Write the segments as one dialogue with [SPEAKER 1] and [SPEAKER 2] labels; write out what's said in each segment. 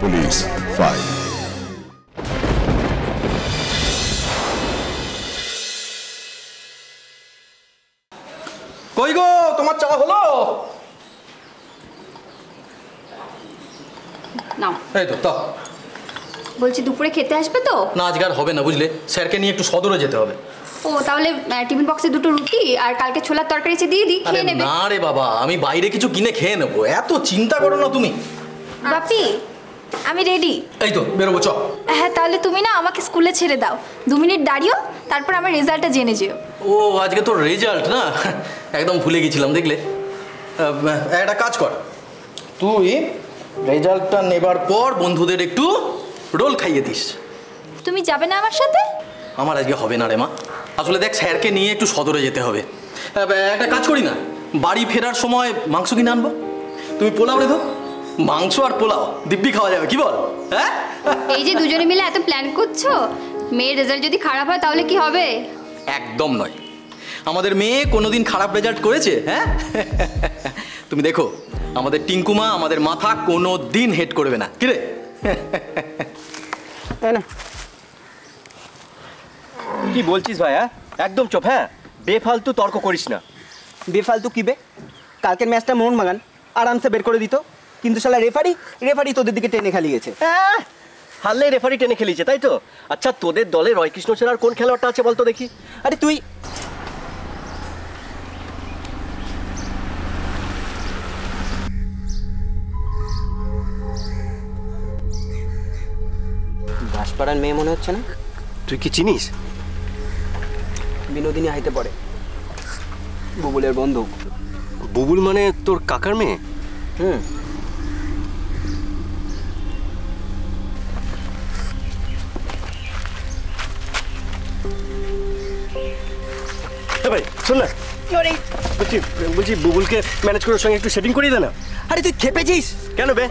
[SPEAKER 1] Police file.
[SPEAKER 2] কই গো, তোমার চা হলো?
[SPEAKER 3] নাও।
[SPEAKER 2] এই তো তা
[SPEAKER 3] বলছি দুপুরে খেতে আসবে তো?
[SPEAKER 2] না, আজকে আর হবে না বুঝলে, স্যারকে নিয়ে একটু সদরে যেতে হবে।
[SPEAKER 3] ও তাহলে টিফিন বক্সে দুটো রুটি আর কালকে ছোলার তরকারি দিয়ে দিই, খেয়ে নেবে।
[SPEAKER 2] না রে বাবা, আমি বাইরে কিছু কিনে খেয়ে নেবো, এত চিন্তা করো না তুমি।
[SPEAKER 4] বাপি আমি রেডি।
[SPEAKER 2] এই তো বেরোবো, চ।
[SPEAKER 4] হ্যাঁ তাহলে তুমি না আমাকে স্কুলে ছেড়ে দাও, 2 মিনিট দাঁড়িও, তারপর আমার রেজাল্টটা জেনে যেও।
[SPEAKER 2] ও আজকে তোর রেজাল্ট না, একদম ভুলে গেছিলাম দেখলে। একটা কাজ কর, তুই রেজাল্টটা নেবার পর বন্ধুদের একটু রোল খাইয়ে দিস।
[SPEAKER 4] তুমি যাবে না আমার সাথে?
[SPEAKER 2] আমার আজকে হবে না রে মা, আসলে দেখ স্যারকে নিয়ে একটু সদরে যেতে হবে। একটা কাজ করি না, বাড়ি ফেরার সময় মাংস কিনে আনবো, তুমি পোলাও রেখো, মাংস আর পোলাও দিব্যি খাওয়া যাবে, কি বল? হ্যাঁ
[SPEAKER 3] এই যে দুজনে মিলে এত প্ল্যান করছো, মেয়ের রেজাল্ট যদি খারাপ হয় তাহলে কি হবে?
[SPEAKER 2] একদম নয়, আমাদের মেয়ে কোনোদিন খারাপ রেজাল্ট করেছে? হ্যাঁ তুমি দেখো, আমাদের টিঙ্কুমা আমাদের মাথা কোনো দিন হেড করবে না, কি রে?
[SPEAKER 5] কি বলছিস ভাইয়া? একদম চুপ। হ্যাঁ, বেফালতু তর্ক করিস না।
[SPEAKER 6] বেফালতু কি বে? কালকের ম্যাচটা মোহনবাগান আরামসে বের করে দিত, কিন্তু শালা রেফারি তোদের দিকে টেনে খেলিয়েছে।
[SPEAKER 5] হারলে রেফারি টেনে খেলিয়েছে, তাই তো? আচ্ছা তোদের দলে রয়কৃষ্ণ সেন আর কোন খেলোয়াড়টা আছে বলতো দেখি?
[SPEAKER 6] আরে তুই দাসপাড়ার মেয়ে মনে হচ্ছে না?
[SPEAKER 5] তুই কি চিনিস?
[SPEAKER 6] বিনোদিনী হাইতে পড়ে, বুবুলের বন্ধু।
[SPEAKER 5] বুবুল মানে তোর কাকার মেয়ে? ভাই শোন না, বলছি বুবুলকে ম্যানেজ করার সঙ্গে একটু সেটিং করিয়ে দে না।
[SPEAKER 6] আরে তুই খেপেছিস
[SPEAKER 5] কেন বে?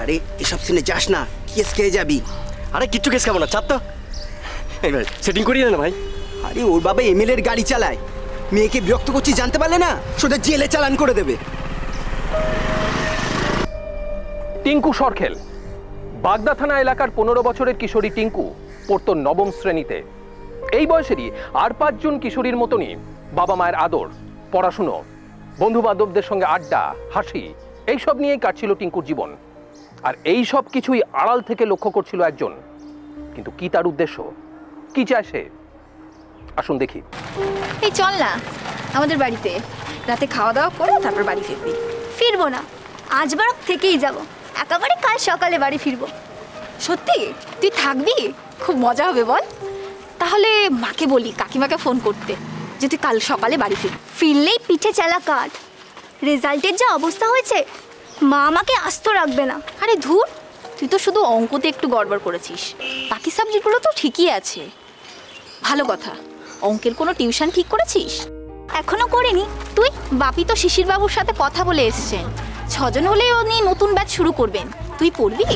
[SPEAKER 6] আরে এসব সিনে যাস না, কেস খেয়ে যাবি।
[SPEAKER 5] আরে কিচ্ছু কেস খাবো না, চাপ তো। এই ভাই সেটিং করিয়ে দে না ভাই।
[SPEAKER 6] আরে ওর বাবা এমএলএর গাড়ি চালায়, মেয়েকে বিরক্ত করছিস জানতে পারলে না, সোজা জেলে চালান করে দেবে।
[SPEAKER 7] টিঙ্কু সরখেল, বাগদা থানা এলাকার 15 বছরের কিশোরী টিঙ্কু পড়তো 9ম শ্রেণীতে। এই বয়সেরই আর 5 জন কিশোরীর মতনই বাবা মায়ের আদর, পড়াশুনো, বন্ধু বান্ধবদের সঙ্গে আড্ডা, হাসি, এইসব নিয়েই কাটছিল টিঙ্কুর জীবন। আর এই সব কিছুই আড়াল থেকে লক্ষ্য করছিল একজন, কিন্তু কি তার উদ্দেশ্য, কি চায় সে? আসুন দেখি।
[SPEAKER 4] এই চল না আমাদের বাড়িতে, রাতে খাওয়া দাওয়া করে তারপর বাড়ি ফিরবি।
[SPEAKER 8] ফিরবো না, আজ বরং থেকেই যাব, একেবারে কাল সকালে বাড়ি ফিরবো।
[SPEAKER 4] সত্যি তুই থাকবি? খুব মজা হবে বল। তাহলে মাকে বলি, কাকিমাকে ফোন করতে, যে তুই কাল সকালে বাড়ি ফিরবি।
[SPEAKER 8] ফিরলেই পিঠে চালা কাঠ, রেজাল্টের যা অবস্থা হয়েছে মা আমাকে আস্ত রাখবে না।
[SPEAKER 4] আরে ধুর, তুই তো শুধু অঙ্কতে একটু গড়বড় করেছিস, বাকি সাবজেক্টগুলো তো ঠিকই আছে। ভালো কথা, অঙ্কের কোনো টিউশন ঠিক করেছিস?
[SPEAKER 8] এখনো করিনি।
[SPEAKER 4] তুই? বাপি তো শিশির বাবুর সাথে কথা বলে এসছেন, 6 জন হলে উনি নতুন ব্যাচ শুরু করবেন, তুই পড়বি?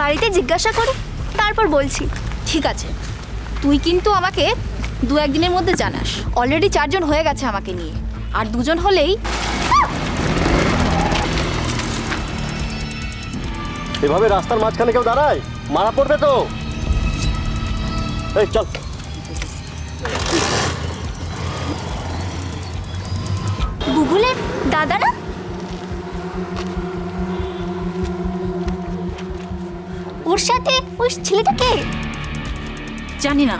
[SPEAKER 8] বাড়িতে জিজ্ঞাসা করি, তারপর বলছি।
[SPEAKER 4] ঠিক আছে, তুই কিন্তু আমাকে 2-1 দিনের মধ্যে জানাস। অলরেডি 4 জন হয়ে গেছে আমাকে নিয়ে, আর 2 জন হলেই।
[SPEAKER 5] এভাবে রাস্তার মাঝখানে কেউ দাঁড়ায়, মারা পড়বে তো। এই চল।
[SPEAKER 8] বুবুলের দাদা না? ওর সাথে ওই ছেলেটা কে?
[SPEAKER 4] জানি না,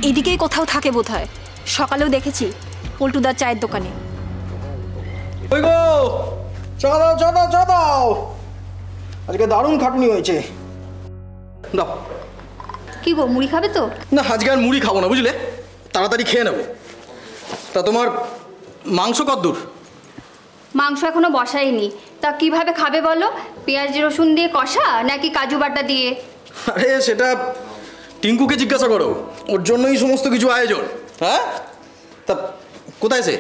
[SPEAKER 4] এদিকেই কোথাও থাকে বোধহয়, সকালেও দেখেছি পল্টুদার চায়ের দোকানে।
[SPEAKER 2] ওই গো, চা দাও চা দাও চা দাও, আজকে দারুণ খাটুনি হয়েছে, দাও।
[SPEAKER 3] কি গো, মুড়ি খাবে তো?
[SPEAKER 2] না আজকে আর মুড়ি খাবো না বুঝলে, তাড়াতাড়ি খেয়ে নেবো। তা তোমার মাংস কদ্দূর?
[SPEAKER 3] মাংস এখনো বসাইনি, তা কিভাবে খাবে বলো? পেঁয়াজ রসুন দিয়ে কষা নাকি কাজু বাটা দিয়ে?
[SPEAKER 2] আরে সেটা টিঙ্কুকে জিজ্ঞাসা করো, ওর জন্যই সমস্ত কিছু আয়োজন। হ্যাঁ তা কোথায় সে?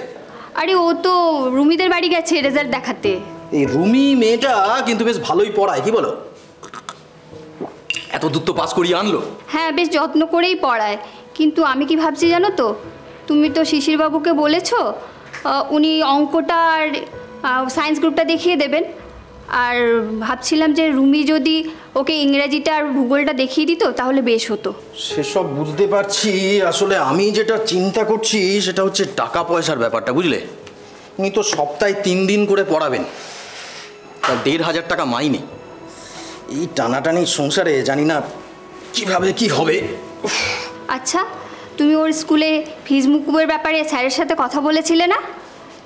[SPEAKER 3] আরে ও তো রুমিদের বাড়ি গেছে রেজাল্ট দেখাতে।
[SPEAKER 2] এই রুমি মেয়েটা কিন্তু বেশ ভালোই পড়ায়, কি বলো? এত দূর তো পাস করিয়ে আনলো।
[SPEAKER 3] হ্যাঁ বেশ যত্ন করেই পড়ায়, কিন্তু আমি কি ভাবছি জানো তো, তুমি তো শিশিরবাবুকে বলেছো উনি অঙ্কটা আর সায়েন্স গ্রুপটা দেখিয়ে দেবেন, আর ভাবছিলাম যে রুমি যদি ওকে ইংরেজিটা আর ভূগোলটা দেখিয়ে দিত তাহলে বেশ হতো।
[SPEAKER 2] সেসব বুঝতে পারছি, আসলে আমি যেটা চিন্তা করছি সেটা হচ্ছে টাকা পয়সার ব্যাপারটা, বুঝলে? উনি তো সপ্তাহে 3 দিন করে পড়াবেন, তা 1,500 টাকা মাইনে। এই টানাটানি সংসারে জানি না কিভাবে কি হবে।
[SPEAKER 3] আচ্ছা, তুমি ওর স্কুলে ফিজ মুকুবের ব্যাপারে স্যারের সাথে কথা বলেছিলে না?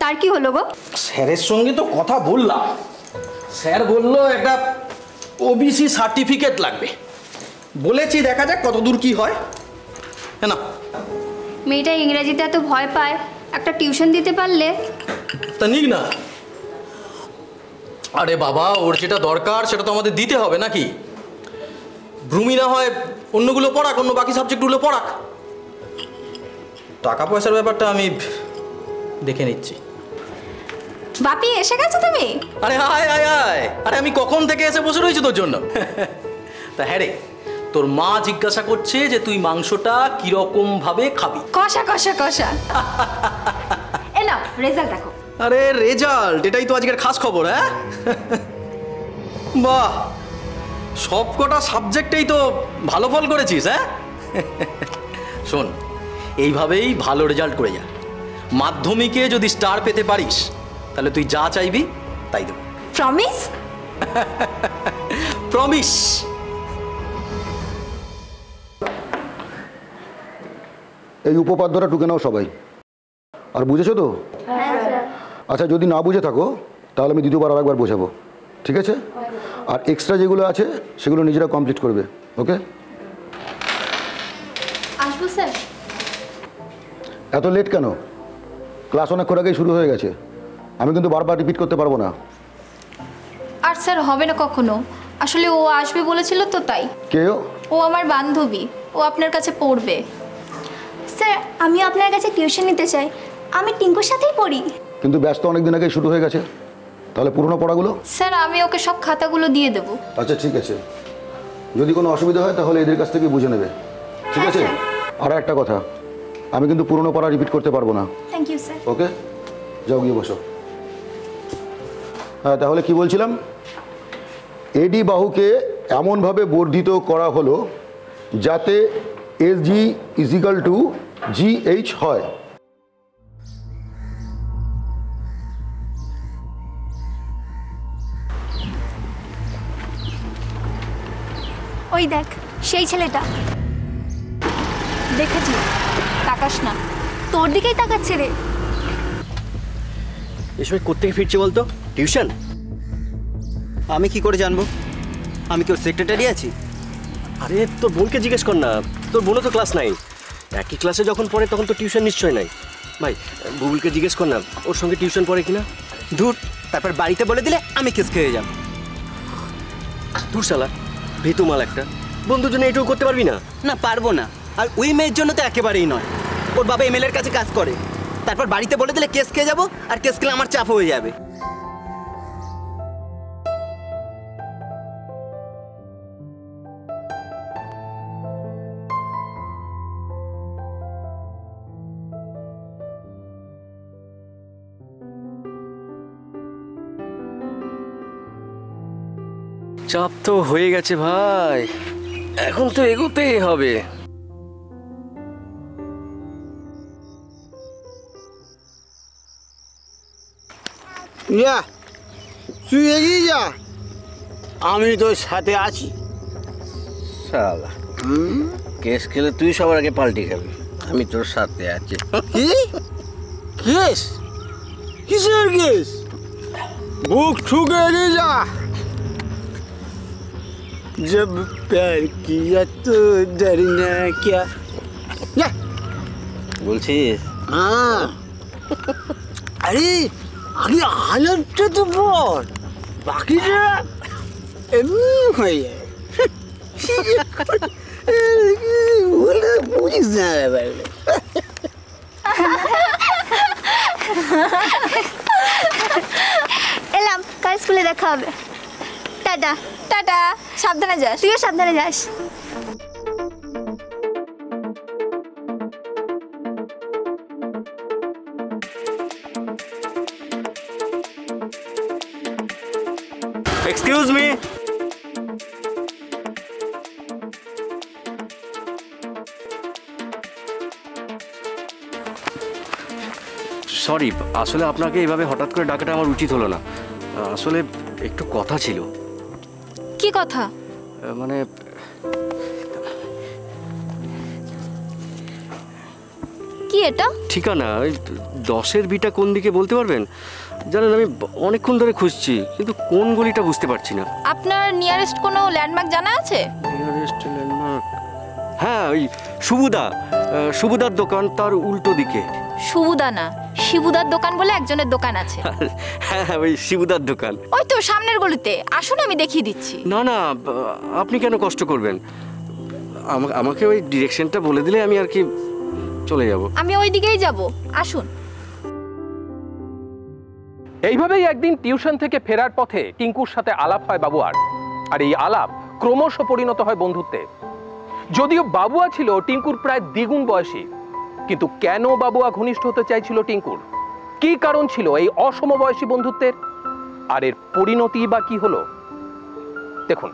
[SPEAKER 3] তার কি হলো গো?
[SPEAKER 2] স্যারের সঙ্গে তো কথা বললাম, স্যার বললো একটা ওবিসি সার্টিফিকেট লাগবে। বলেছি দেখা যাক কত দূর কি হয়। হ্যাঁ না,
[SPEAKER 3] মেয়েটা ইংরেজিতে এত ভয় পায়, একটা টিউশন দিতে পারলে।
[SPEAKER 2] তা নিক না। আরে বাবা, ওর যেটা দরকার সেটা তো আমাদের দিতে হবে নাকি? ভ্রুমি না হয় অন্যগুলো পড়াক, অন্য বাকি সাবজেক্টগুলো পড়াক। টাকা পয়সার ব্যাপারটা আমি দেখে নিচ্ছি।
[SPEAKER 4] বাপি এসে গেছো তুমি?
[SPEAKER 2] আরে আয় আয় আয়, আরে আমি কখন থেকে এসে বসে রয়েছি তোর জন্য। তা হ্যাঁ রে, তোর মা জিজ্ঞাসা করছে যে তুই মাংসটা কিরকম ভাবে খাবি।
[SPEAKER 4] কষা কষা কষা। এ নাও রেজাল্ট দেখো।
[SPEAKER 2] আরে রেজাল্ট, এটাই তো আজকের খাস খবর। হ্যাঁ, বাহ, সব কটা সাবজেক্টেই তো ভালো ফল করেছিস। হ্যাঁ, শোন, এইভাবেই ভালো রেজাল্ট করে যা। মাধ্যমিকে যদি স্টার পেতে পারিস তাহলে তুই যা চাইবি তাই দেবো।
[SPEAKER 4] প্রমিস?
[SPEAKER 2] প্রমিস।
[SPEAKER 1] এই উপপাদ্যটা টুকে নাও সবাই। আর বুঝেছো তো? আচ্ছা, যদি না বুঝে থাকো তাহলে আমি দ্বিতীয়বার আর একবার বোঝাবো, ঠিক আছে? আর এক্সট্রা যেগুলো আছে সেগুলো নিজেরা কমপ্লিট করবে, ওকে?
[SPEAKER 4] আসবো স্যার।
[SPEAKER 1] এত লেট কেন? ক্লাস অনেকক্ষণ আগেই শুরু হয়ে গেছে। আমি কিন্তু বারবার রিপিট করতে পারবো না।
[SPEAKER 4] আর স্যার হবে না কখনো, আসলে ও আসবে বলেছিল তো তাই।
[SPEAKER 1] কে ও?
[SPEAKER 4] ও আমার বান্ধবী, ও আপনার কাছে পড়বে।
[SPEAKER 8] স্যার আমি আপনার কাছে টিউশন নিতে চাই, আমি টিঙ্কুর সাথেই পড়ি।
[SPEAKER 1] কিন্তু ব্যস্ত অনেক দিন আগেই শুরু হয়ে গেছে, তাহলে পুরনো পড়াগুলো?
[SPEAKER 4] স্যার আমি ওকে সব খাতাগুলো দিয়ে দেবো।
[SPEAKER 1] আচ্ছা ঠিক আছে, যদি কোনো অসুবিধা হয় তাহলে এদের কাছ থেকে বুঝে নেবে, ঠিক আছে? আর একটা কথা, আমি কিন্তু পুরনো পড়া রিপিট করতে পারবো না।
[SPEAKER 8] Thank you sir.
[SPEAKER 1] ওকে, যাও গিয়ে বসো। হ্যাঁ, তাহলে কি বলছিলাম? এডি বাহুকে এমনভাবে বর্ধিত করা হলো যাতে SG = GH হয়।
[SPEAKER 8] ওই দেখ সেই ছেলেটা।
[SPEAKER 4] দেখেছি, তাকাস না।
[SPEAKER 8] তোর দিকেই তাকাচ্ছে রে।
[SPEAKER 5] এসব কোত্থেকে ফিরছে বলতো? টিউশন?
[SPEAKER 6] আমি কি করে জানবো? আমি কি ওর সেক্রেটারি আছি?
[SPEAKER 5] আরে তোর বোনকে জিজ্ঞেস কর না, তোর বোনও তো ক্লাস 9। একই ক্লাসে যখন পড়ে তখন তো টিউশন নিশ্চয় নাই। ভাই বুবুলকে জিজ্ঞেস কর না ওর সঙ্গে টিউশন পড়ে কিনা।
[SPEAKER 6] ধুর, তারপর বাড়িতে বলে দিলে আমি কেস খেয়ে যাব।
[SPEAKER 5] দূর শালা, ভীতুমাল একটা। বন্ধুর জন্য এটুকু করতে পারবি না?
[SPEAKER 6] না পারবো না। আর ওই মেয়ের জন্য তো একেবারেই নয়। ওর বাবা MLA-র কাছে কাজ করে, তারপর বাড়িতে বলে দিলে কেস খেয়ে যাবো, আর কেস খেলে আমার চাপ হয়ে যাবে।
[SPEAKER 5] চাপ তো হয়ে গেছে ভাই, এখন তো এগোতেই হবে।
[SPEAKER 9] যা, তুই এগিয়ে যা, আমি তোর সাথে আছি।
[SPEAKER 10] শালা, কেস খেলে তুই সবার আগে পাল্টি খাবি, আমি তোর সাথে আছি।
[SPEAKER 9] কি কেস? কিসের কেস? বুক ঠুকে এগিয়ে যা। जब प्यार किया तो डरना क्या?
[SPEAKER 10] বলছিস?
[SPEAKER 9] हाँ, अरे আগে হালতটা তো বল, বাকিটা এমনি হয়ে যায়। বলে বুঝিস না ব্যাপারে।
[SPEAKER 8] এলাম, কাল স্কুলে দেখা হবে। টাটা।
[SPEAKER 4] টাটা, সাবধানে যাস।
[SPEAKER 8] তুইও সাবধানে যাস।
[SPEAKER 5] Excuse me. সরি, আসলে আপনাকে এইভাবে হঠাৎ করে ডাকাটা আমার উচিত হলো না। আসলে একটু কথা ছিল।
[SPEAKER 4] কি কথা?
[SPEAKER 5] মানে
[SPEAKER 4] কি এটা?
[SPEAKER 5] ঠিকানা ওই 10-এর বিটা কোন দিকে বলতে পারবেন? জানেন আমি অনেকক্ষণ ধরে খুঁজছি, কিন্তু কোন গলিটা বুঝতে পারছি না।
[SPEAKER 4] আপনার নিয়ারেস্ট কোনো ল্যান্ডমার্ক জানা আছে?
[SPEAKER 5] নিয়ারেস্ট ল্যান্ডমার্ক, হ্যাঁ ওই সুবুদার দোকান, তার উল্টো দিকে।
[SPEAKER 4] সুবুদা না, শিবুদার দোকান বলে একজনের দোকান আছে।
[SPEAKER 5] হ্যাঁ ওই শিবুদার দোকান।
[SPEAKER 4] ওই তো সামনের গলিতে, আসুন আমি দেখিয়ে দিচ্ছি।
[SPEAKER 5] না না, আপনি কেন কষ্ট করবেন? আমাকে ওই ডিরেকশনটা বলে দিলে আমি আর কি চলে যাব।
[SPEAKER 4] আমি ওই দিকেই যাব, আসুন।
[SPEAKER 7] এইভাবেই একদিন টিউশন থেকে ফেরার পথে টিঙ্কুর সাথে আলাপ হয় বাবুয়ার। আর এই আলাপ ক্রমশ পরিণত হয় বন্ধুত্বে। যদিও বাবুয়া ছিল টিঙ্কুর প্রায় দ্বিগুণ বয়সী, কিন্তু কেন বাবুয়া ঘনিষ্ঠ হতে চাইছিল টিঙ্কুর? কি কারণ ছিল এই অসমবয়সী বন্ধুত্বের? আর এর পরিণতি বা কি হলো দেখুন।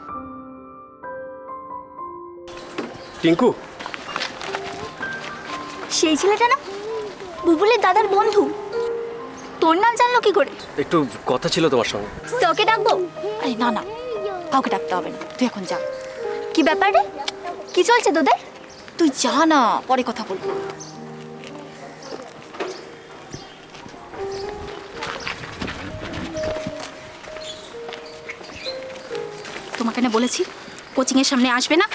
[SPEAKER 5] টিঙ্কু,
[SPEAKER 8] সেই ছেলেটা না বুবুলের দাদার বন্ধু? তোর নাম জানলো কি করে?
[SPEAKER 5] একটু কথা ছিল তোমার সঙ্গে।
[SPEAKER 8] তোকে ডাকবো?
[SPEAKER 4] আরে না না, কাউকে ডাকতে হবে না, তুই এখন যা।
[SPEAKER 8] কি ব্যাপার রে, কি চলছে তোদের?
[SPEAKER 4] তুই যা না, পরে কথা বলবো। তোমাকে না বলেছি কোচিং এর সামনে আসবে না?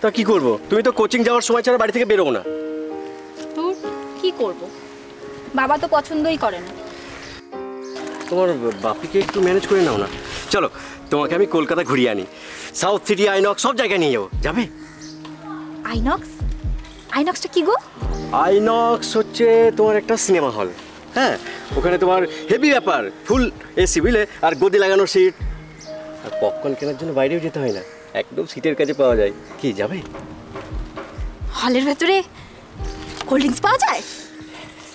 [SPEAKER 5] তা কি করব? তুমি তো কোচিং যাওয়ার সময় ছাড়া বাড়ি থেকে বেরোবো না।
[SPEAKER 4] তোর কি করব, বাবা তো পছন্দই করে না।
[SPEAKER 5] তোমার বাপিকে একটু ম্যানেজ করে নাও না। চলো তোমাকে আমি কলকাতা ঘুরিয়ে আনি, সাউথ সিটি, আইনক্স সব জায়গায় নিয়ে যাবো। যাবে?
[SPEAKER 4] আইনক্স? আইনক্সটা কি গো?
[SPEAKER 5] আইনক্স হচ্ছে তোমার একটা সিনেমা হল। হ্যাঁ, ওখানে তোমার হেভি ব্যাপার, ফুল এসি বুঝলে, আর গদি লাগানো সিট, আর পপকর্ন কেনার জন্য বাইরেও যেতে হয় না, একদম সিটের কাছে পাওয়া যায়। কি যাবে?
[SPEAKER 4] হলের ভেতরে কোল্ড ড্রিঙ্কস পাওয়া যায়?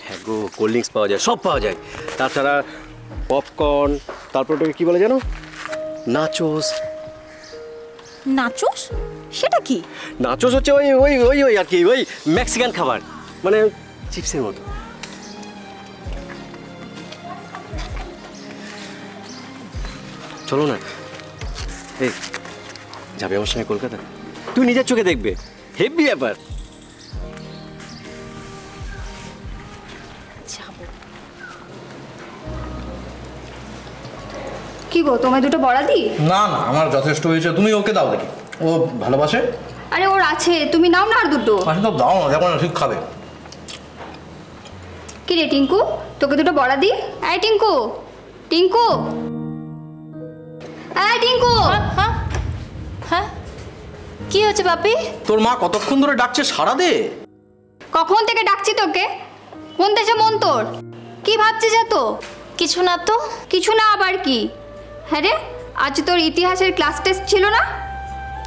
[SPEAKER 5] হ্যাঁ গো, কোল্ড ড্রিঙ্কস পাওয়া যায়, সব পাওয়া যায়। তাছাড়া পপকর্ন, তারপর ওটাকে কী বলে জানো? নাচোস।
[SPEAKER 4] নাচোস? সেটা কি?
[SPEAKER 5] নাচোস হচ্ছে ওই ওই ওই ওই আর কি, ওই মেক্সিকান খাবার, মানে চিপসের মতো। চলো না, এই যাবে আমার সঙ্গে কলকাতা? তুই নিজের চোখে দেখবে, হেভি ব্যাপার।
[SPEAKER 3] কি গো, তোমায় দুটো বড়া দিই?
[SPEAKER 2] না না, আমার যথেষ্ট হয়েছে, তুমি ওকে দাও দেখি, ও ভালোবাসে।
[SPEAKER 3] আরে ওর আছে, তুমি নাও না আর দুটো।
[SPEAKER 2] আচ্ছা তো দাও না, দেখো না ঠিক খাবে।
[SPEAKER 3] কি রে টিঙ্কু, তোকে দুটো বড়া দিই? এই টিঙ্কু, টিঙ্কু, এই টিঙ্কু।
[SPEAKER 4] হ্যাঁ হ্যাঁ, কি হচ্ছে বাপি?
[SPEAKER 2] তোর মা কতক্ষণ ধরে ডাকছে, সারা দে।
[SPEAKER 3] কখন থেকে ডাকছি তোকে? কোন দেশে মন তোর? কি ভাবছিস এত?
[SPEAKER 4] কিছু না তো।
[SPEAKER 3] কিছু না আবার কি? হ্যাঁ রে, আজ তোর ইতিহাসের ক্লাস টেস্ট ছিল না?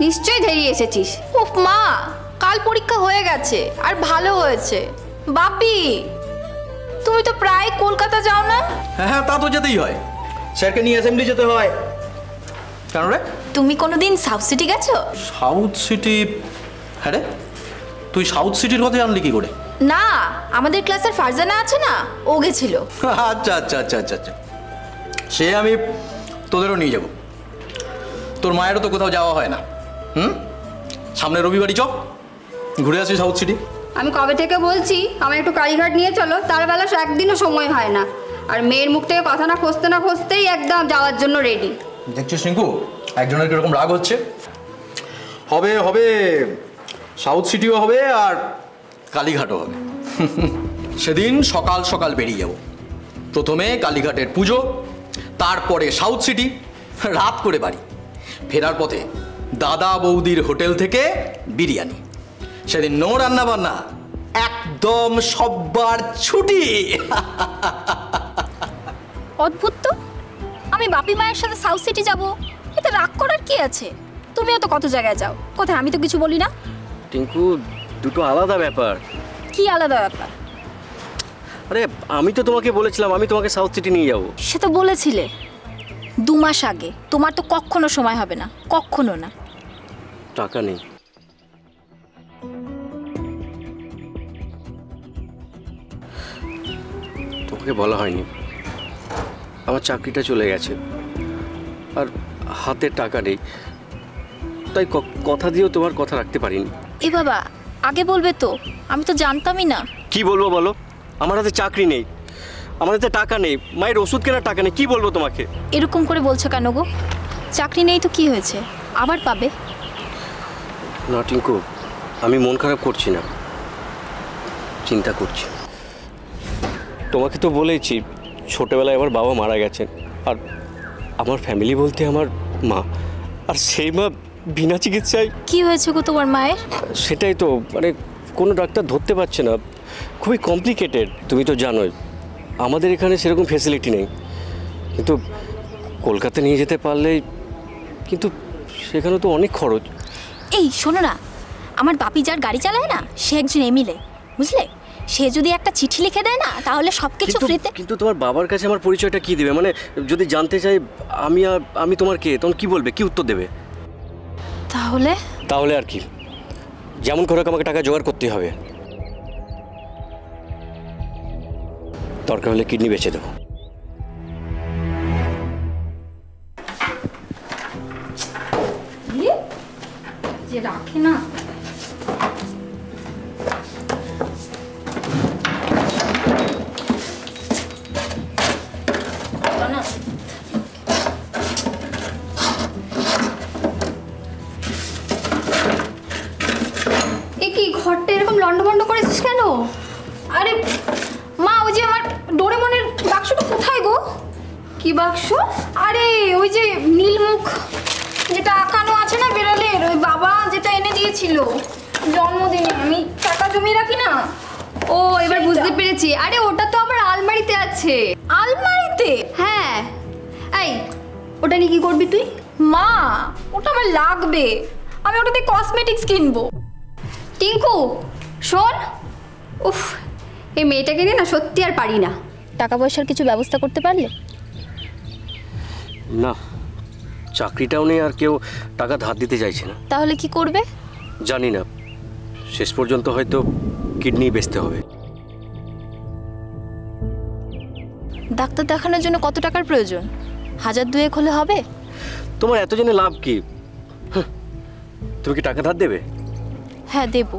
[SPEAKER 3] নিশ্চয়ই ধেরিয়ে এসেছিস।
[SPEAKER 4] উফ মা, কাল পরীক্ষা হয়ে গেছে, আর ভালো হয়েছে। বাপি, তুমি তো প্রায় কলকাতা যাও না?
[SPEAKER 2] হ্যাঁ হ্যাঁ, তা তো যেতেই হয়, স্যারকে নিয়ে অ্যাসেম্বলি যেতে হয়। কেন রে?
[SPEAKER 4] তুমি কোনোদিন সাউথ সিটি গেছো?
[SPEAKER 2] South city? হ্যাঁ রে, তুই সাউথ সিটির কথা জানলি কি করে?
[SPEAKER 4] না, আমাদের ক্লাসের ফারজানা আছে না, ও গেছিল।
[SPEAKER 2] আচ্ছা আচ্ছা আচ্ছা আচ্ছা আচ্ছা, সে আমি তোদেরও নিয়ে যাব। তোর মায়েরও তো কোথাও যাওয়া হয় না। সামনে রবিবারই চল ঘুরে আসি সাউথ সিটি।
[SPEAKER 3] আমি কবে থেকে বলছি আমার একটু কালীঘাট নিয়ে চলো, তার বেলা একদিনও সময় হয় না। আর মেয়ের মুখ থেকে কথা না খুঁজতেই একদম যাওয়ার জন্য রেডি।
[SPEAKER 2] দেখছিস রিঙ্কু, একজনের কিরকম রাগ হচ্ছে। হবে হবে, সাউথ সিটিও হবে আর কালীঘাটও হবে। সেদিন সকাল সকাল বেরিয়ে যাব। প্রথমে কালীঘাটের পুজো, তারপরে সাউথ সিটি, রাত করে বাড়ি। ফেরার পথে দাদা বৌদির হোটেল থেকে বিরিয়ানি। সেদিন নো রান্না বান্না, একদম সব্বার ছুটি।
[SPEAKER 4] অদ্ভুত তো, আমি বাপি মায়ের সাথে সাউথ সিটি যাব, এতে রাগ করার কি আছে? তুমিও তো কত জায়গায় যাও, কোথায় আমি তো কিছু বলি না।
[SPEAKER 5] টিঙ্কু, দুটো আলাদা ব্যাপার।
[SPEAKER 4] কি আলাদা ব্যাপার?
[SPEAKER 5] আরে আমি তো তোমাকে বলেছিলাম আমি তোমাকে সাউথ সিটি নিয়ে যাব।
[SPEAKER 4] সে তো বলেছিলে, 2 মাস আগে। তোমার তো কখনো সময় হবে না, কখনো না।
[SPEAKER 5] টাকা নেই। তোমাকে বলা হয়নি, আমার চাকরিটা চলে গেছে আর হাতে টাকা নেই, তাই কথা দিয়েও তোমার কথা রাখতে পারিনি।
[SPEAKER 4] এ বাবা, আগে বলবে তো, আমি তো জানতামই না।
[SPEAKER 5] কি বলবো বলো, আমার হাতে চাকরি নেই, আমার হাতে টাকা নেই, মায়ের ওষুধ কেনার টাকা নেই, কি বলবো তোমাকে?
[SPEAKER 4] এরকম করে বলছো কেন গো? চাকরি নেই তো কি হয়েছে, আবার পাবে।
[SPEAKER 5] না টিঙ্কু, আমি মন খারাপ করছি না, চিন্তা করছি। তোমাকে তো বলেইছি ছোটবেলায় আমার বাবা মারা গেছেন, আর আমার ফ্যামিলি বলতে আমার মা, আর সেই মা বিনা চিকিৎসায়।
[SPEAKER 4] কি হয়েছে গো তোমার মায়ের?
[SPEAKER 5] সেটাই তো, মানে কোনো ডাক্তার ধরতে পারছে না, খুবই কমপ্লিকেটেড। তুমি তো জানোই আমাদের এখানে সেরকম ফেসিলিটি নেই, কিন্তু কলকাতা নিয়ে যেতে পারলেই, কিন্তু সেখানে তো অনেক খরচ।
[SPEAKER 4] এই শোনো না, আমার বাপি যার গাড়ি চালায় না, সে একজন এমএলএ, বুঝলে? সে যদি একটা চিঠি লিখে দেয় না, তাহলে সবকিছু ফ্রিতে।
[SPEAKER 5] কিন্তু তোমার বাবার কাছে আমার পরিচয়টা কি দেবে? মানে যদি জানতে চাই আমি তোমার কে, তখন কি বলবে, কি উত্তর দেবে? তাহলে আর কি, যেমন করে আমাকে টাকা জোগাড় করতে হবে, দরকার হলে কিডনি বেচে দেবো।
[SPEAKER 3] যে রাখে না। ঘরটা এরকম লন্ডভন্ড করেছিস কেন?
[SPEAKER 4] আরে মা, ওই যে আমার ডোরেমনের বাক্সটা কোথায় গো?
[SPEAKER 3] কি বাক্স?
[SPEAKER 4] আরে ওই যে নীলমুখ যেটা আঁকানো আছে না বিড়ালের, ওই বাবা যেটা এনে দিয়েছিল জন্মদিনে, আমি টাকা জমিয়ে রাখি না।
[SPEAKER 3] ও, এবার বুঝতে পেরেছি। আরে ওটা তো আমার আলমারিতে আছে।
[SPEAKER 4] আলমারিতে?
[SPEAKER 3] হ্যাঁ। এই, ওটা নিয়ে কি করবি তুই?
[SPEAKER 4] মা, ওটা আমার লাগবে, আমি ওটাতে কসমেটিক্স কিনবো।
[SPEAKER 3] টিঙ্কু শোন, উফ, এই মেয়েটাকে নিয়ে না সত্যি আর পারি না।
[SPEAKER 4] টাকা পয়সার কিছু ব্যবস্থা করতে পারলে?
[SPEAKER 5] না, চাকরিটাও নেই, আর কেউ টাকা ধার দিতে চাইছে না।
[SPEAKER 4] তাহলে কি করবে?
[SPEAKER 5] জানি না, শেষ পর্যন্ত হয়তো কিডনি বেচতে হবে।
[SPEAKER 4] ডাক্তার দেখানোর জন্য কত টাকার প্রয়োজন? 1000-2 হলে হবে?
[SPEAKER 5] তোমার এত জেনে লাভ কি? তুমি কি টাকা ধার দেবে?
[SPEAKER 4] হ্যাঁ, দেবো।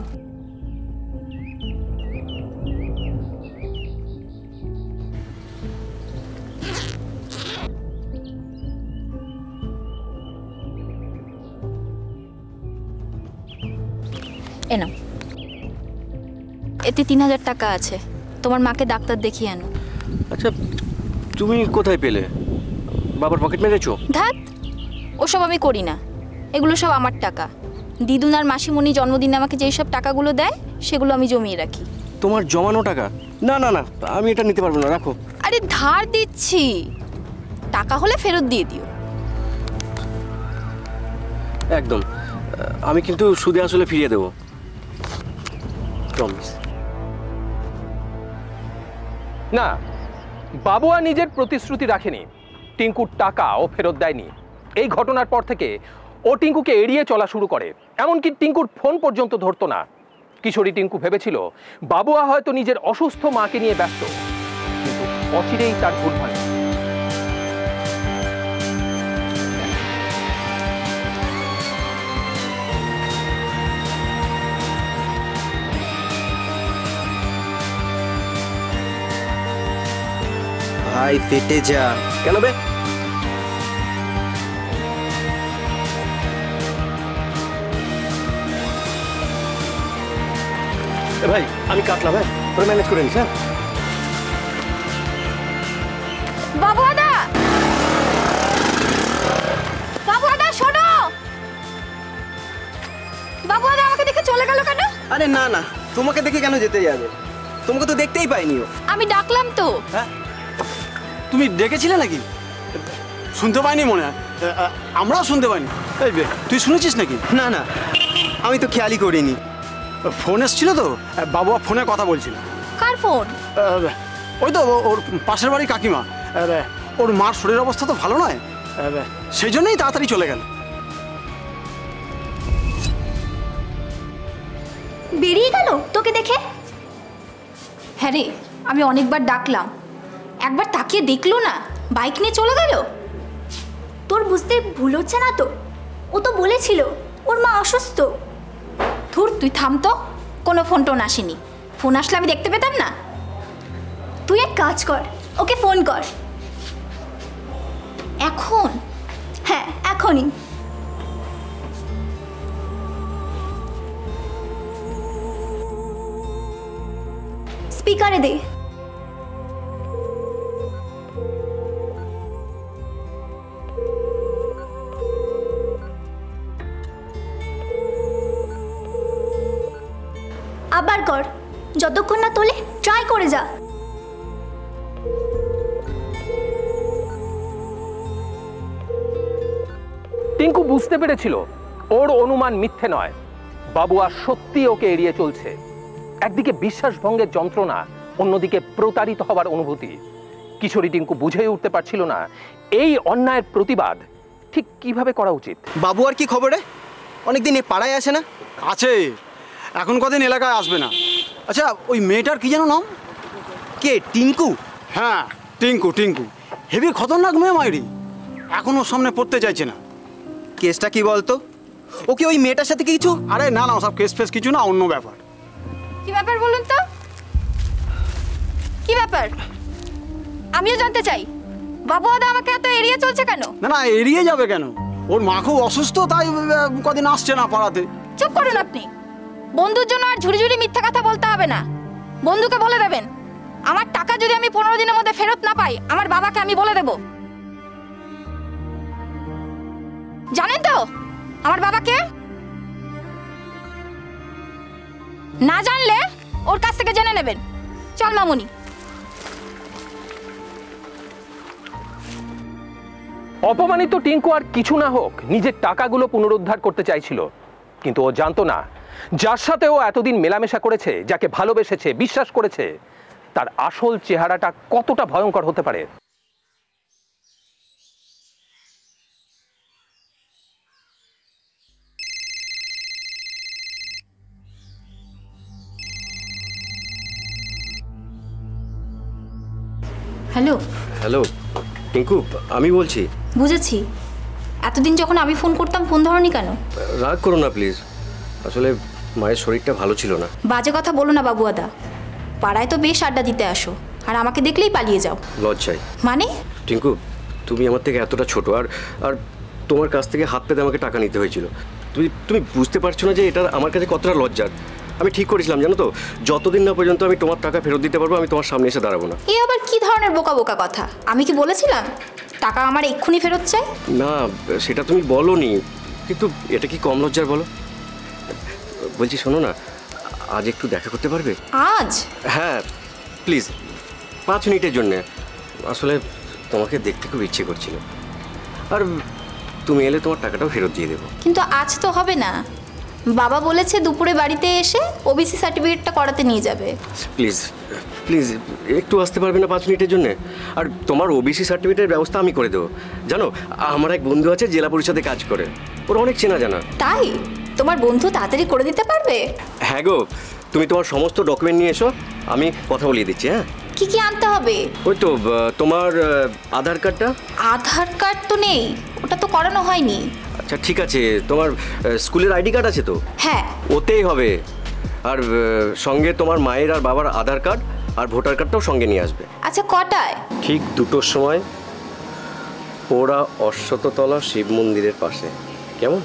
[SPEAKER 4] এনাও, এতে 3000 টাকা আছে, তোমার মাকে ডাক্তার দেখিয়ে আনো।
[SPEAKER 5] আচ্ছা, তুমি কোথায় পেলে? বাবার পকেট মেরেছো?
[SPEAKER 4] ধ্যাত, ওসব আমি করি না, এগুলো সব আমার টাকা। দিদুন আর মাসিমণি জন্মদিনে আমাকে যেই সব টাকাগুলো দেয়, সেগুলো আমি জমিয়ে রাখি।
[SPEAKER 5] তোমার জমানো টাকা? না না না, আমি এটা নিতে পারবো না, রাখো।
[SPEAKER 4] আরে ধার দিচ্ছি, টাকা হলে ফেরত দিয়ে দিও।
[SPEAKER 5] একদম, আমি কিন্তু সুদে আসলে ফিরিয়ে দেবো, প্রমিস।
[SPEAKER 7] না, বাবুয়া নিজের প্রতিশ্রুতি রাখেনি, টিঙ্কুর টাকা ও ফেরত দেয়নি। এই ঘটনার পর থেকে ও টিঙ্কুকে এড়িয়ে চলা শুরু করে, এমনকি টিঙ্কুর ফোন পর্যন্ত ধরতো না। কিশোরী টিঙ্কু ভেবেছিল বাবুয়া হয়তো নিজের অসুস্থ মাকে নিয়ে ব্যস্ত, কিন্তু অচিরেই তার ভুল ভাঙে।
[SPEAKER 6] ভাই ফেটে যা।
[SPEAKER 5] কেন বে? ভাই আমি কাটলাম, হ্যাঁ, তোরা ম্যানেজ করে নিস। হ্যাঁ
[SPEAKER 4] বাবুয়াদা, বাবুয়াদা শোনো। বাবুয়াদা আমাকে দেখে চলে গেল কেন?
[SPEAKER 6] আরে না না, তোমাকে দেখে কেন যেতে যাবে? তোমাকে তো দেখতেই পাইনি ও।
[SPEAKER 4] আমি ডাকলাম তো।
[SPEAKER 9] হ্যাঁ, তুমি ডেকেছিলে নাকি? শুনতে পাইনি মনে হয়, আমরাও শুনতে পাইনি। এই বে, তুই শুনেছিস নাকি?
[SPEAKER 6] না না, আমি তো খেয়ালই করিনি।
[SPEAKER 9] ফোন এসেছিল তো, বাবুয়া ফোনে কথা বলছিল।
[SPEAKER 4] কার ফোন?
[SPEAKER 9] ওই তো ওর পাশের বাড়ি কাকিমা। ওর মার শরীর অবস্থা তো ভালো নয়, সেই জন্যই তাড়াতাড়ি চলে গেল।
[SPEAKER 8] বেরিয়ে গেল তোকে দেখে?
[SPEAKER 4] হ্যাঁ রে, আমি অনেকবার ডাকলাম, একবার তাকিয়ে দেখলো না, বাইক নিয়ে চলে গেল।
[SPEAKER 8] তোর বুঝতে ভুল হচ্ছে না তো? ও তো বলেছিল ওর মা অসুস্থ।
[SPEAKER 4] ধুর, তুই থাম তো, কোনো ফোন টোন আসেনি। ফোন আসলে আমি দেখতে পেতাম না?
[SPEAKER 8] তুই এক কাজ কর, ওকে ফোন কর।
[SPEAKER 4] এখন?
[SPEAKER 8] হ্যাঁ, এখনই। স্পিকারে দে। আবার কর, যতক্ষণ না তোলে ট্রাই করে যা।
[SPEAKER 7] টিঙ্কু বুঝতে পেরেছিল ওর অনুমান মিথ্যে নয়, বাবু আর সত্যি ওকে এড়িয়ে চলছে। একদিকে বিশ্বাসভঙ্গের যন্ত্রণা, অন্যদিকে প্রতারিত হবার অনুভূতি। কিশোরী টিঙ্কু বুঝেই উঠতে পারছিল না এই অন্যায়ের প্রতিবাদ ঠিক কিভাবে করা উচিত।
[SPEAKER 6] বাবু আর কি খবরে? অনেকদিন এ পাড়ায় আসে না?
[SPEAKER 9] আছে, এখন কদিন এলাকায় আসবে না। আচ্ছা, ওই মেয়েটার কি যেন নাম?
[SPEAKER 6] কে? টিঙ্কু?
[SPEAKER 9] হ্যাঁ, টিঙ্কু। টিঙ্কু হেভি খতরনাক মেয়ে মাইরি, এখন ওর সামনে পড়তে চাইছে না।
[SPEAKER 6] কেসটা কি বলতো? ওকে ওই মেয়েটার সাথে কিছু?
[SPEAKER 9] আরে না না, সব কেস ফেস কিছু না, অন্য ব্যাপার।
[SPEAKER 4] কি ব্যাপার বলুন তো, কি ব্যাপার? আমিও জানতে চাই, বাবু দাদা আমাকে এত এড়িয়ে চলছে কেন?
[SPEAKER 9] না না, এড়িয়ে যাবে কেন? ওর মা খুব অসুস্থ, তাই কদিন আসছে না পাড়াতে।
[SPEAKER 4] চুপ করুন আপনি। বন্ধুর জন্য আর ঝুড়ি ঝুড়ি মিথ্যা কথা বলতে হবে না। বন্ধুকে বলে দেবেন আমার টাকা যদি আমি 15 দিনের মধ্যে ফেরত না পাই, আমার বাবাকে আমি বলে দেব। জানেন তো আমার বাবাকে? না জানলে ওর কাছ থেকে জেনে নেবেন। চল মামুনি।
[SPEAKER 7] অপমানিত টিঙ্কু আর কিছু না হোক নিজের টাকাগুলো পুনরুদ্ধার করতে চাইছিল, কিন্তু ও জানতো না যার সাথে ও এতদিন মেলামেশা করেছে, যাকে ভালোবেসেছে, বিশ্বাস করেছে, তার আসল চেহারাটা কতটা ভয়ঙ্কর হতে পারে।
[SPEAKER 4] হ্যালো।
[SPEAKER 5] হ্যালো টিঙ্কু, আমি বলছি।
[SPEAKER 4] বুঝেছি, এতদিন যখন আমি ফোন করতাম ফোন ধরনি কেন?
[SPEAKER 5] রাগ করো না প্লিজ, আসলে মায়ের শরীরটা ভালো ছিল না।
[SPEAKER 4] বাজে কথা বলো না বাবুয়াদা, পাড়ায় তো বেশ আড্ডা দিতে আসো, আর আমাকে দেখলেই পালিয়ে যাও।
[SPEAKER 5] লজ্জায়।
[SPEAKER 4] মানে?
[SPEAKER 5] টিঙ্কু, তুমি আমার থেকে এতটা ছোট, আর তোমার কাছ থেকে হাত পেতে আমাকে টাকা নিতে হয়েছিল। তুমি বুঝতে পারছো না যে এটা আমার কাছে কতটা লজ্জার। আমি ঠিক করেছিলাম জানো তো, যতদিন না পর্যন্ত আমি তোমার টাকা ফেরত দিতে পারবো আমি তোমার সামনে এসে দাঁড়াবো না।
[SPEAKER 4] এ আবার কি ধরনের বোকা বোকা কথা? আমি কি বলেছিলাম টাকা আমার এক্ষুনি ফেরত চাই?
[SPEAKER 5] না, সেটা তুমি বলোনি, কিন্তু এটা কি কম লজ্জার বলো? বলছি শোনো না, আজ একটু দেখা করতে পারবে?
[SPEAKER 4] আজ?
[SPEAKER 5] হ্যাঁ প্লিজ, 5 মিনিটের জন্যে। আসলে তোমাকে দেখতে খুব ইচ্ছে করছিল, আর তুমি এলে তোমার টাকাটাও ফেরত দিয়ে দেবো।
[SPEAKER 4] কিন্তু আজ তো হবে না, বাবা বলেছে দুপুরে বাড়িতে এসে ওবিসি সার্টিফিকেটটা করাতে নিয়ে যাবে।
[SPEAKER 5] প্লিজ প্লিজ একটু আসতে পারবে না 5 মিনিটের জন্য? আর তোমার ওবিসি সার্টিফিকেটের ব্যবস্থা আমি করে দেবো। জানো, আমার এক বন্ধু আছে জেলা পরিষদে কাজ করে, ওর অনেক চেনা জানা।
[SPEAKER 4] তাই? তোমার বন্ধু তাড়াতাড়ি করে দিতে পারবে?
[SPEAKER 5] হ্যাঁ গো, তুমি তোমার সমস্ত ডকুমেন্ট নিয়ে এসো, আমি কথা বলিয়ে দিচ্ছি। হ্যাঁ,
[SPEAKER 4] কি কি আনতে হবে?
[SPEAKER 5] ওই তো তোমার আধার কার্ডটা।
[SPEAKER 4] আধার কার্ড তো নেই, ওটা তো করানো হয়নি।
[SPEAKER 5] আচ্ছা ঠিক আছে, তোমার স্কুলের আইডি কার্ড আছে তো?
[SPEAKER 4] হ্যাঁ,
[SPEAKER 5] ওতেই হবে। আর সঙ্গে তোমার মায়ের আর বাবার আধার কার্ড আর ভোটার কার্ডটাও সঙ্গে নিয়ে আসবে।
[SPEAKER 4] আচ্ছা কটায়?
[SPEAKER 5] ঠিক 2টোর সময়, পোড়া অশ্বত্থতলা শিব মন্দিরের পাশে। কেমন?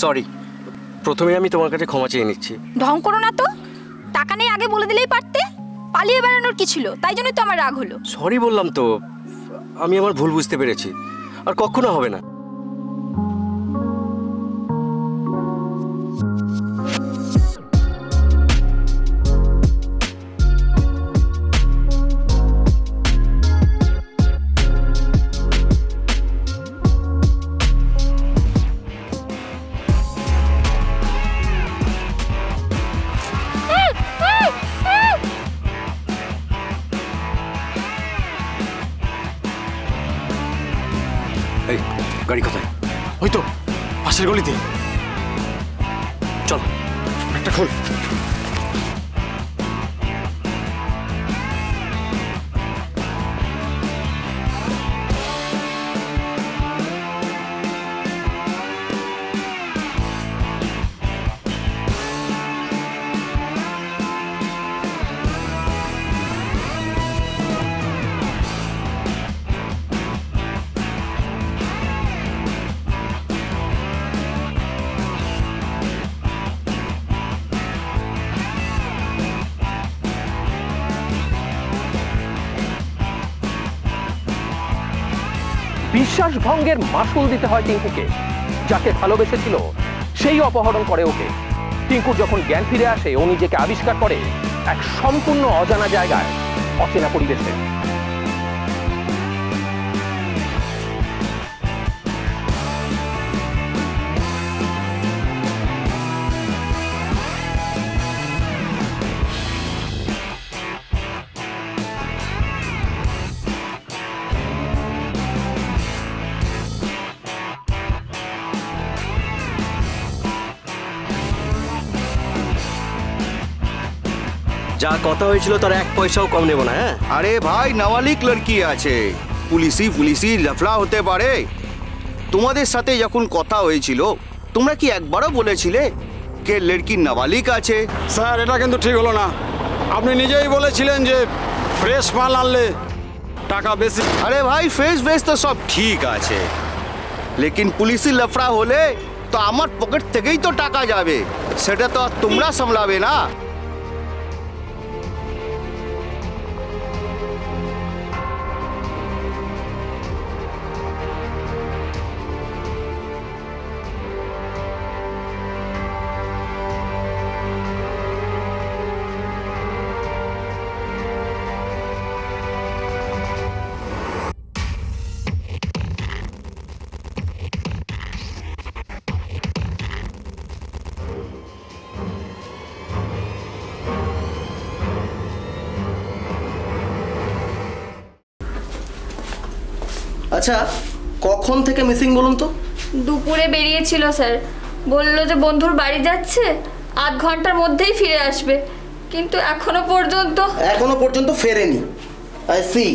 [SPEAKER 5] সরি, প্রথমে আমি তোমার কাছে ক্ষমা চেয়ে নিচ্ছি।
[SPEAKER 4] ঢং করো না তো, টাকা নেই আগে বলে দিলেই পারতে। পালিয়ে বেড়ানোর কি ছিল? তাই জন্যই তো আমার রাগ হলো।
[SPEAKER 5] সরি বললাম তো, আমি আমার ভুল বুঝতে পেরেছি, আর কখনো হবে না। এই গাড়ি কোথায়?
[SPEAKER 9] ওই তো পাশের গলিতে।
[SPEAKER 5] চল
[SPEAKER 9] একটা খোল।
[SPEAKER 7] বিশ্বাস ভঙ্গের মাসুল দিতে হয় টিঙ্কুকে। যাকে ভালোবেসেছিল সেই অপহরণ করে ওকে। টিঙ্কুর যখন জ্ঞান ফিরে আসে, ও নিজেকে আবিষ্কার করে এক সম্পূর্ণ অজানা জায়গায়, অচেনা পরিবেশে।
[SPEAKER 5] যা কথা হয়েছিল তার 1 পয়সাও কম নেব না। হ্যাঁ
[SPEAKER 11] আরে ভাই, নাবালিক লড়কি আছে, পুলিশি লাফড়া হতে পারে। তোমাদের সাথে যখন কথা হয়েছিল, তোমরা কি একবারও বলেছিলে কে লড়কি নাবালিক আছে?
[SPEAKER 9] স্যার, এটা কিন্তু ঠিক হলো না। আপনি নিজেই বলেছিলেন যে ফ্রেশ মাল আনলে টাকা বেশি।
[SPEAKER 11] আরে ভাই, ফেস তো সব ঠিক আছে, লেকিন পুলিশি লাফড়া হলে তো আমার পকেট থেকেই তো টাকা যাবে, সেটা তো আর তোমরা সামলাবে না।
[SPEAKER 2] আচ্ছা, কখন থেকে মিসিং বলুন তো?
[SPEAKER 3] দুপুরে বেরিয়েছিল স্যার, বলল যে বন্ধুর বাড়ি যাচ্ছে, 8 ঘন্টার মধ্যেই ফিরে আসবে, কিন্তু এখনো পর্যন্ত
[SPEAKER 2] ফেরেনি। I see.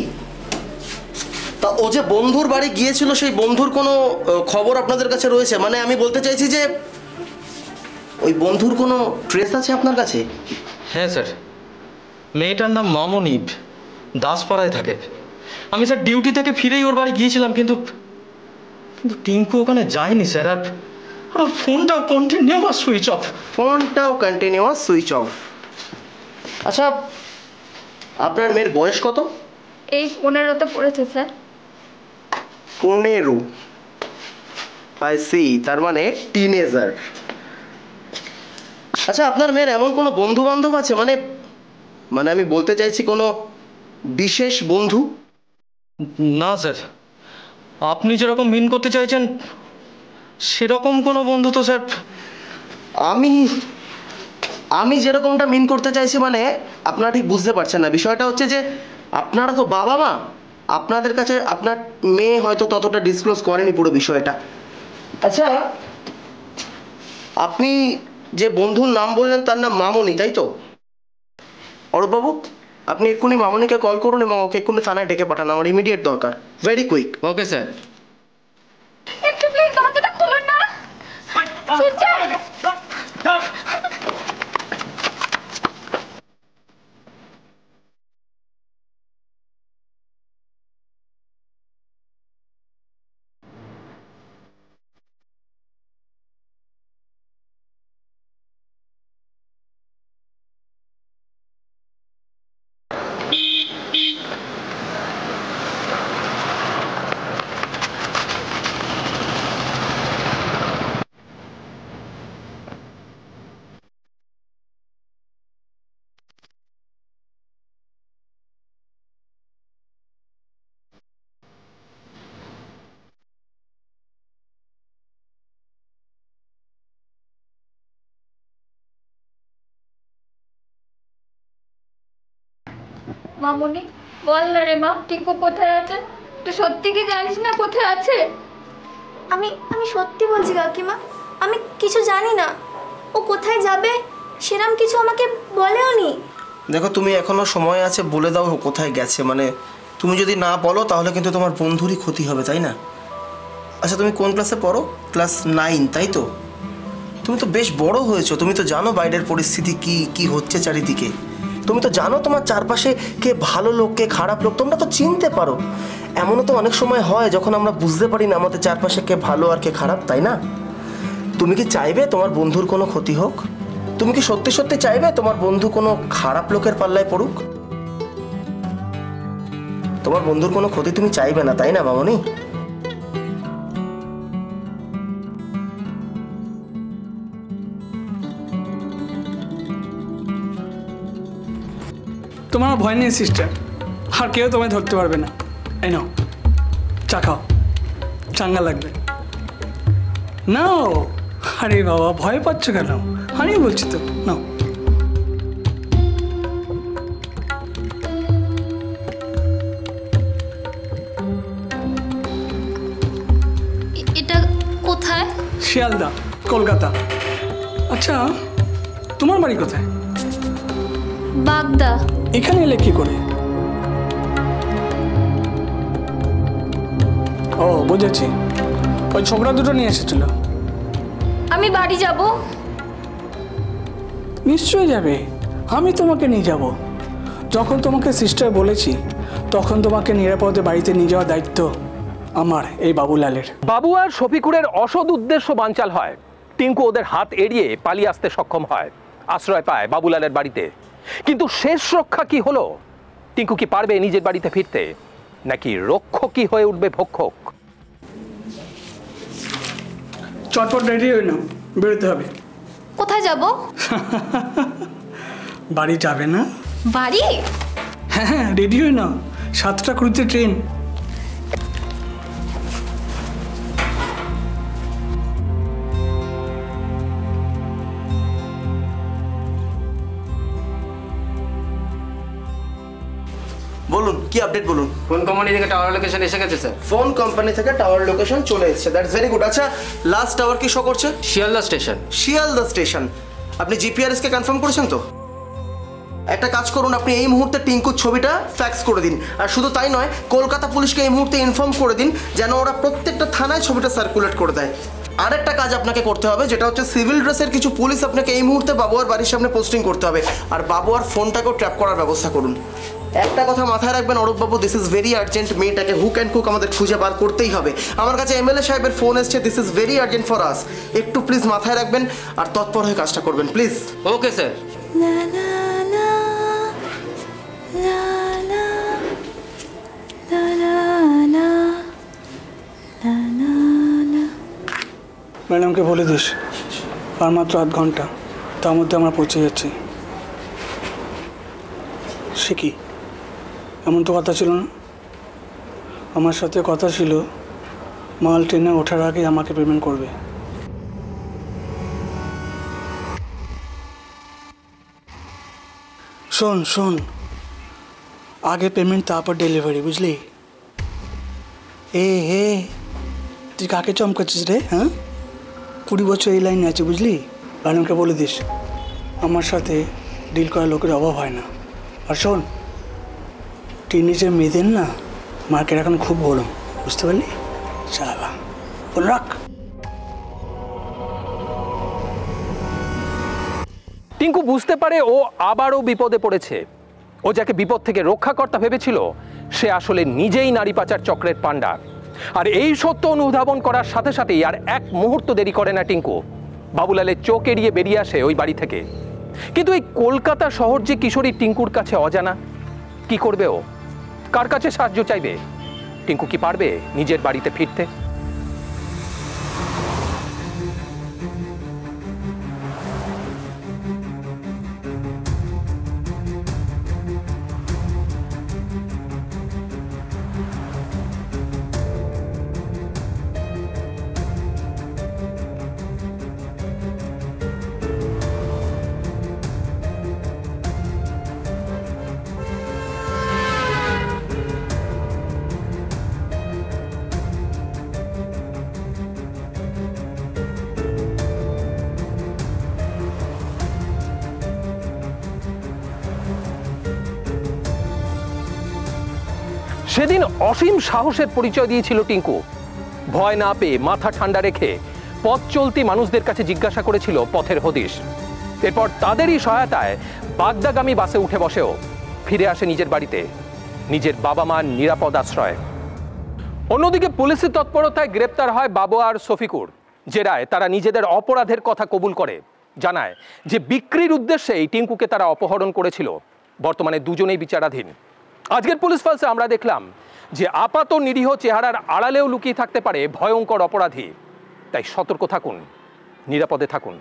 [SPEAKER 2] তা ও যে বন্ধুর বাড়ি গিয়েছিল, সেই বন্ধুর কোনো খবর আপনাদের কাছে রয়েছে? মানে আমি বলতে চাইছি যে ওই বন্ধুর কোনো ট্রেস আছে আপনার কাছে? হ্যাঁ স্যার, মেয়েটার নাম মামনি, দাসপাড়ায় থাকে। আমি স্যার ডিউটি থেকে ফিরেই ওর বাড়ি গিয়েছিলাম, কিন্তু টিঙ্কু ওখানে যায়নি স্যার। আর ফোনটাও কন্টিনিউয়াস সুইচ অফ। আচ্ছা, আপনার মেয়ের বয়স কত?
[SPEAKER 3] এই 15তে পড়েছে স্যার।
[SPEAKER 2] 15? আই সি, তার মানে টিনেজার। আচ্ছা, আপনার মেয়ের এমন কোনো বন্ধু বান্ধব আছে? মানে আমি বলতে চাইছি কোনো বিশেষ বন্ধু? না স্যার, আপনি যেরকম মিন করতে চাইছেন সেরকম কোনো বন্ধু তো স্যার আমি যেরকমটা মিন করতে চাইছি, মানে আপনারা ঠিক বুঝতে পারছেন না। বিষয়টা হচ্ছে যে আপনারা তো বাবা মা, আপনাদের কাছে আপনার মেয়ে হয়তো ততটা ডিসক্লোজ করেনি পুরো বিষয়টা। আচ্ছা, আপনি যে বন্ধুর নাম বললেন তার নাম মামনি, তাই তো? অরূপবাবু, আপনি এক্ষুনি মামনিকে কল করুন এবং ওকে এক্ষুনি থানায় ডেকে পাঠান, আমার ইমিডিয়েট দরকার, ভেরি কুইক। Okay sir.
[SPEAKER 4] একটু প্লিজ দরজাটা খুলুন না।
[SPEAKER 3] মামুনি বল না রে মা, টিঙ্কু কোথায় আছে? তুই সত্যি কি জানিস না কোথায় আছে?
[SPEAKER 8] আমি সত্যি বলছি কাকিমা, আমি কিছু জানি না। ও কোথায় যাবে সেরকম কিছু আমাকে বলেও নি।
[SPEAKER 6] দেখো তুমি এখনো সময় আছে, বলে দাও কোথায় গেছে। মানে তুমি যদি না বলো তাহলে কিন্তু তোমার বন্ধুরই ক্ষতি হবে, তাই না? আচ্ছা তুমি কোন ক্লাসে পড়ো? ক্লাস 9, তাই তো? তুমি তো বেশ বড় হয়েছো, তুমি তো জানো বাইরের পরিস্থিতি কি হচ্ছে চারিদিকে। তুমি তো জানো তোমার চারপাশে কে ভালো লোক কে খারাপ লোক, তোমরা তো চিনতে পারো। এমনও তো অনেক সময় হয় যখন আমরা বুঝতে পারি না আমাদের চারপাশে কে ভালো আর কে খারাপ, তাই না? তুমি কি চাইবে তোমার বন্ধুর কোনো ক্ষতি হোক? তুমি কি সত্যি সত্যি চাইবে তোমার বন্ধু কোনো খারাপ লোকের পাল্লায় পড়ুক? তোমার বন্ধুর কোনো ক্ষতি তুমি চাইবে না, তাই না মামনি?
[SPEAKER 12] তোমার ভয় নেই সিস্টার, আর কেউ তোমায় ধরতে পারবে না। এই নাও চা খাও, চাঙ্গা লাগবে। নাও। আরে বাবা ভয় পাচ্ছ কেন? আমি বলছি তো, নাও।
[SPEAKER 4] এটা কোথায়?
[SPEAKER 12] শিয়ালদা, কলকাতা। আচ্ছা তোমার বাড়ি কোথায়?
[SPEAKER 4] বাগদা।
[SPEAKER 12] এখানে এলে কি করে? ও বুঝেছি, ওই ছোকরা দুটো নিয়ে এসেছিল।
[SPEAKER 4] আমি বাড়ি যাব।
[SPEAKER 12] নিশ্চয়ই যাবে, আমি তোমাকে নিয়ে যাব। যখন তোমাকে সিস্টার বলেছি তখন তোমাকে নিরাপদে বাড়িতে নিয়ে যাওয়ার দায়িত্ব আমার, এই বাবুলালের।
[SPEAKER 7] বাবু আর শফিকুরের অসৎ উদ্দেশ্য বানচাল হয়। টিঙ্কু ওদের হাত এড়িয়ে পালিয়ে আসতে সক্ষম হয়, আশ্রয় পায় বাবুলালের বাড়িতে। কিন্তু শেষ রক্ষা কি হলো? টিঙ্কু কি পারবে নিজের বাড়িতে ফিরতে, নাকি রক্ষকই হয়ে উঠবে ভক্ষক?
[SPEAKER 12] চটপট রেডি হয়ে নাও, বেরোতে হবে।
[SPEAKER 4] কোথায় যাব?
[SPEAKER 12] বাড়ি যাবে না?
[SPEAKER 4] বাড়ি?
[SPEAKER 12] হ্যাঁ রেডি হয়ে নাও, 7টা 20 ট্রেন।
[SPEAKER 6] বলুন কি আপডেট বলুন।
[SPEAKER 2] ফোন কোম্পানি থেকে টাওয়ার লোকেশন এসে গেছে স্যার।
[SPEAKER 6] ফোন কোম্পানি থেকে টাওয়ার লোকেশন চলে এসেছে, দ্যাটস ভেরি গুড। আচ্ছা লাস্ট টাওয়ার কি শো করছে?
[SPEAKER 2] শিয়ালদা স্টেশন।
[SPEAKER 6] শিয়ালদা স্টেশন। আপনি জিপিআরএস কে কনফার্ম করেছেন তো? একটা কাজ করুন, আপনি এই মুহূর্তে টিঙ্কুর ছবিটা ফ্যাক্স করে দিন। আর শুধু তাই নয়, কলকাতা পুলিশকে এই মুহূর্তে ইনফর্ম করে দিন যেন ওরা প্রত্যেকটা থানায় ছবিটা সার্কুলেট করে দেয়। আরেকটা কাজ আপনাকে করতে হবে, যেটা হচ্ছে সিভিল ড্রেসের কিছু পুলিশ আপনাকে এই মুহূর্তে বাবুয়ার বাড়ির সামনে পোস্টিং করতে হবে। আর বাবুয়ার ফোনটাকেও ট্র্যাপ করার ব্যবস্থা করুন। একটা কথা মাথায় রাখবেন অরূপবাবু, দিস ইজ ভেরি আর্জেন্ট। মেয়েটাকে হুক অ্যান্ড কুক আমাদের খুঁজে বার করতেই হবে। আমার কাছে এমএলএ সাহেবের ফোন এসছে, this is very urgent for us. একটু প্লিজ মাথায় রাখবেন আর তৎপর হয়ে কাজটা করবেন প্লিজ।
[SPEAKER 2] Okay sir.
[SPEAKER 12] ম্যাডামকে বলে দিস আর মাত্র 8 ঘন্টা, তার মধ্যে আমরা পৌঁছে যাচ্ছি। সে কি, এমন তো কথা ছিল না। আমার সাথে কথা ছিল মাল ট্রেনে ওঠার আগে আমাকে পেমেন্ট করবে। শোন শোন, আগে পেমেন্ট তারপর ডেলিভারি, বুঝলি? হে তুই কাকে চমকাচ্ছিস রে? হ্যাঁ 20 বছর এই লাইনে আছে, বুঝলি? ম্যাডামকে বলে দিস আমার সাথে ডিল করার লোকের অভাব হয় না। আর শোন, টিনেজের মেয়েদের না মার্কেট এখন খুব গরম, বুঝতে পারলি? চালা ফোন রাখ।
[SPEAKER 7] টিঙ্কু বুঝতে পারে ও আবারও বিপদে পড়েছে। ও যাকে বিপদ থেকে রক্ষাকর্তা ভেবেছিল সে আসলে নিজেই নারী পাচার চক্রের পাণ্ডা। আর এই সত্য অনুধাবন করার সাথে সাথেই আর এক মুহূর্ত দেরি করে না টিঙ্কু। বাবুলালের চোখ এড়িয়ে বেরিয়ে আসে ওই বাড়ি থেকে। কিন্তু এই কলকাতা শহর যে কিশোরী টিঙ্কুর কাছে অজানা। কি করবে ও? কার কাছে সাহায্য চাইবে? টিঙ্কু কি পারবে নিজের বাড়িতে ফিরতে? সেদিন অসীম সাহসের পরিচয় দিয়েছিল টিঙ্কু। ভয় না পেয়ে মাথা ঠান্ডা রেখে পথ চলতি মানুষদের কাছে জিজ্ঞাসা করেছিল পথের হদিশ। এরপর তাদেরই সহায়তায় বাগদাগামী বাসে উঠে বসেও ফিরে আসে নিজের বাড়িতে, নিজের বাবা মার নিরাপদ আশ্রয়। অন্যদিকে পুলিশের তৎপরতায় গ্রেপ্তার হয় বাবু আর শফিকুর। জেরায় তারা নিজেদের অপরাধের কথা কবুল করে, জানায় যে বিক্রির উদ্দেশ্যে এই টিঙ্কুকে তারা অপহরণ করেছিল। বর্তমানে দুজনেই বিচারাধীন। আজকের পুলিশ ফাইলসে আমরা দেখলাম যে আপাত নিরীহ চেহারার আড়ালেও লুকিয়ে থাকতে পারে ভয়ঙ্কর অপরাধী। তাই সতর্ক থাকুন, নিরাপদে থাকুন।